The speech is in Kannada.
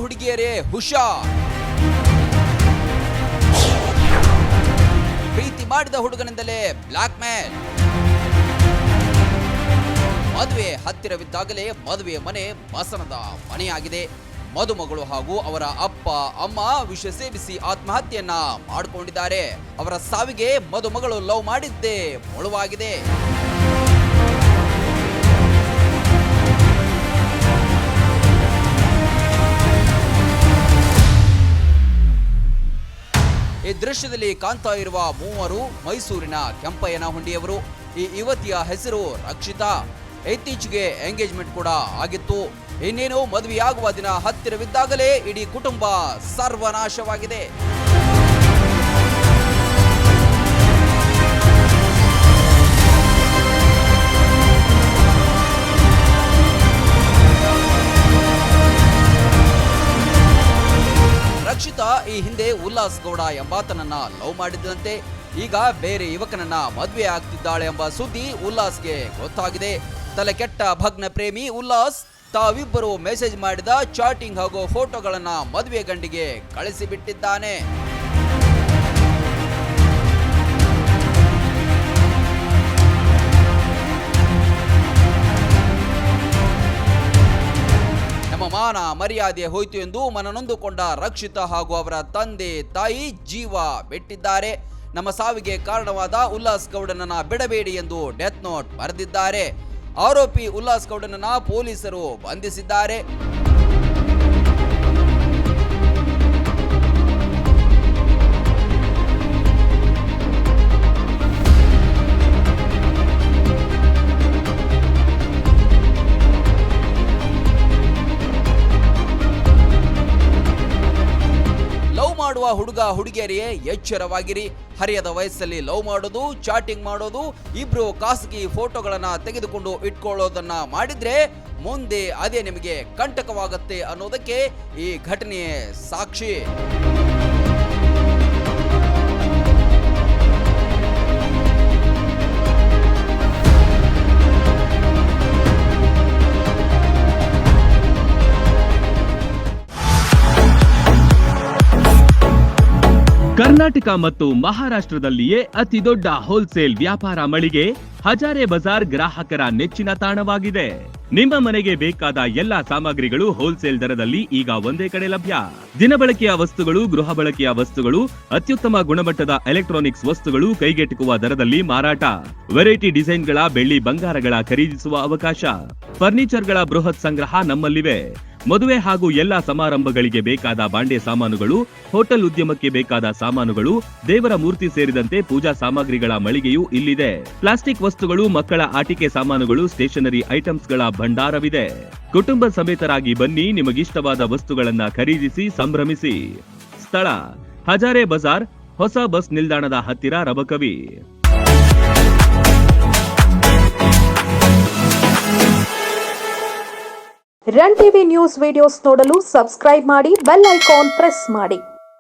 ಹುಡುಗಿಯರೇ ಹುಷಾರ್. ಪ್ರೀತಿ ಮಾಡಿದ ಹುಡುಗನಿಂದಲೇ ಬ್ಲಾಕ್ ಮೇಲ್. ಮದುವೆ ಹತ್ತಿರವಿದ್ದಾಗಲೇ ಮದುವೆ ಮನೆ ಮಸಣದ ಮನೆಯಾಗಿದೆ. ಮದುಮಗಳು ಹಾಗೂ ಅವರ ಅಪ್ಪ ಅಮ್ಮ ವಿಷ ಸೇವಿಸಿ ಆತ್ಮಹತ್ಯೆಯನ್ನ ಮಾಡಿಕೊಂಡಿದ್ದಾರೆ. ಅವರ ಸಾವಿಗೆ ಮದುಮಗಳು ಲವ್ ಮಾಡಿದ್ದೇ ಮುಳುವಾಗಿದೆ. ಈ ದೃಶ್ಯದಲ್ಲಿ ಕಾಣ್ತಾ ಇರುವ ಮೂವರು ಮೈಸೂರಿನ ಕೆಂಪಯ್ಯನಹುಂಡಿಯವರು. ಈ ಯುವತಿಯ ಹೆಸರು ರಕ್ಷಿತಾ. ಇತ್ತೀಚೆಗೆ ಎಂಗೇಜ್ಮೆಂಟ್ ಕೂಡ ಆಗಿತ್ತು. ಇನ್ನೇನು ಮದುವೆಯಾಗುವ ದಿನ ಹತ್ತಿರವಿದ್ದಾಗಲೇ ಇಡೀ ಕುಟುಂಬ ಸರ್ವನಾಶವಾಗಿದೆ. ರಕ್ಷಿತಾ ಈ ಹಿಂದೆ ಉಲ್ಲಾಸ್ ಗೌಡ ಎಂಬಾತನನ್ನ ಲವ್ ಮಾಡಿದ್ದಂತೆ. ಈಗ ಬೇರೆ ಯುವಕನನ್ನ ಮದುವೆ ಆಗ್ತಿದ್ದಾಳೆ ಎಂಬ ಸುದ್ದಿ ಉಲ್ಲಾಸ್ಗೆ ಗೊತ್ತಾಗಿದೆ. ತಲೆ ಕೆಟ್ಟ ಭಗ್ನ ಪ್ರೇಮಿ ಉಲ್ಲಾಸ್ ತಾವಿಬ್ಬರು ಮೆಸೇಜ್ ಮಾಡಿದ ಚಾಟಿಂಗ್ ಹಾಗೂ ಫೋಟೋಗಳನ್ನ ಮದುವೆ ಗಂಡಿಗೆ ಕಳಿಸಿಬಿಟ್ಟಿದ್ದಾನೆ. ನಮ್ಮ ಮಾನ ಮರ್ಯಾದೆ ಹೋಯ್ತು ಎಂದು ಮನನೊಂದುಕೊಂಡ ರಕ್ಷಿತಾ ಹಾಗೂ ಅವರ ತಂದೆ ತಾಯಿ ಜೀವ ಬಿಟ್ಟಿದ್ದಾರೆ. ನಮ್ಮ ಸಾವಿಗೆ ಕಾರಣವಾದ ಉಲ್ಲಾಸ್ ಗೌಡನನ್ನ ಬಿಡಬೇಡಿ ಎಂದು ಡೆತ್ ನೋಟ್ ಬರೆದಿದ್ದಾರೆ. ಆರೋಪಿ ಉಲ್ಲಾಸ್ ಗೌಡನನ್ನ ಪೊಲೀಸರು ಬಂಧಿಸಿದ್ದಾರೆ. ಮಾಡುವ ಹುಡುಗ ಹುಡುಗಿಯರೇ ಎಚ್ಚರವಾಗಿರಿ. ಹರಿಯದ ವಯಸ್ಸಲ್ಲಿ ಲವ್ ಮಾಡೋದು, ಚಾಟಿಂಗ್ ಮಾಡೋದು, ಇಬ್ರು ಖಾಸಗಿ ಫೋಟೋಗಳನ್ನ ತೆಗೆದುಕೊಂಡು ಇಟ್ಕೊಳ್ಳೋದನ್ನ ಮಾಡಿದ್ರೆ ಮುಂದೆ ಅದೇ ನಿಮಗೆ ಕಂಟಕವಾಗುತ್ತೆ ಅನ್ನೋದಕ್ಕೆ ಈ ಘಟನೆಯೇ ಸಾಕ್ಷಿ. ಕರ್ನಾಟಕ ಮತ್ತು ಮಹಾರಾಷ್ಟ್ರದಲ್ಲಿಯೇ ಅತಿ ದೊಡ್ಡ ಹೋಲ್ಸೇಲ್ ವ್ಯಾಪಾರ ಮಳಿಗೆ ಹಜಾರೆ ಬಜಾರ್ ಗ್ರಾಹಕರ ನೆಚ್ಚಿನ ತಾಣವಾಗಿದೆ. ನಿಮ್ಮ ಮನೆಗೆ ಬೇಕಾದ ಎಲ್ಲಾ ಸಾಮಗ್ರಿಗಳು ಹೋಲ್ಸೇಲ್ ದರದಲ್ಲಿ ಈಗ ಒಂದೇ ಕಡೆ ಲಭ್ಯ. ದಿನಬಳಕೆಯ ವಸ್ತುಗಳು, ಗೃಹ ಬಳಕೆಯ ವಸ್ತುಗಳು, ಅತ್ಯುತ್ತಮ ಗುಣಮಟ್ಟದ ಎಲೆಕ್ಟ್ರಾನಿಕ್ಸ್ ವಸ್ತುಗಳು ಕೈಗೆಟುಕುವ ದರದಲ್ಲಿ ಮಾರಾಟ. ವೆರೈಟಿ ಡಿಸೈನ್ಗಳ ಬೆಳ್ಳಿ ಬಂಗಾರಗಳ ಖರೀದಿಸುವ ಅವಕಾಶ. ಫರ್ನಿಚರ್ಗಳ ಬೃಹತ್ ಸಂಗ್ರಹ ನಮ್ಮಲ್ಲಿವೆ. ಮದುವೆ ಹಾಗೂ ಎಲ್ಲಾ ಸಮಾರಂಭಗಳಿಗೆ ಬೇಕಾದ ಬಾಂಡೆ ಸಾಮಾನುಗಳು, ಹೋಟೆಲ್ ಉದ್ಯಮಕ್ಕೆ ಬೇಕಾದ ಸಾಮಾನುಗಳು, ದೇವರ ಮೂರ್ತಿ ಸೇರಿದಂತೆ ಪೂಜಾ ಸಾಮಗ್ರಿಗಳ ಮಳಿಗೆಯೂ ಇಲ್ಲಿದೆ. ಪ್ಲಾಸ್ಟಿಕ್ ವಸ್ತುಗಳು, ಮಕ್ಕಳ ಆಟಿಕೆ ಸಾಮಾನುಗಳು, ಸ್ಟೇಷನರಿ ಐಟಮ್ಸ್ಗಳ ಭಂಡಾರವಿದೆ. ಕುಟುಂಬ ಸಮೇತರಾಗಿ ಬನ್ನಿ, ನಿಮಗಿಷ್ಟವಾದ ವಸ್ತುಗಳನ್ನ ಖರೀದಿಸಿ ಸಂಭ್ರಮಿಸಿ. ಸ್ಥಳ ಹಜಾರೆ ಬಜಾರ್, ಹೊಸ ಬಸ್ ನಿಲ್ದಾಣದ ಹತ್ತಿರ, Rabakavi. Run TV news videos ನೋಡಲು ಸಬ್ಸ್ಕ್ರೈಬ್ ಮಾಡಿ, ಬೆಲ್ ಐಕಾನ್ ಪ್ರೆಸ್ ಮಾಡಿ.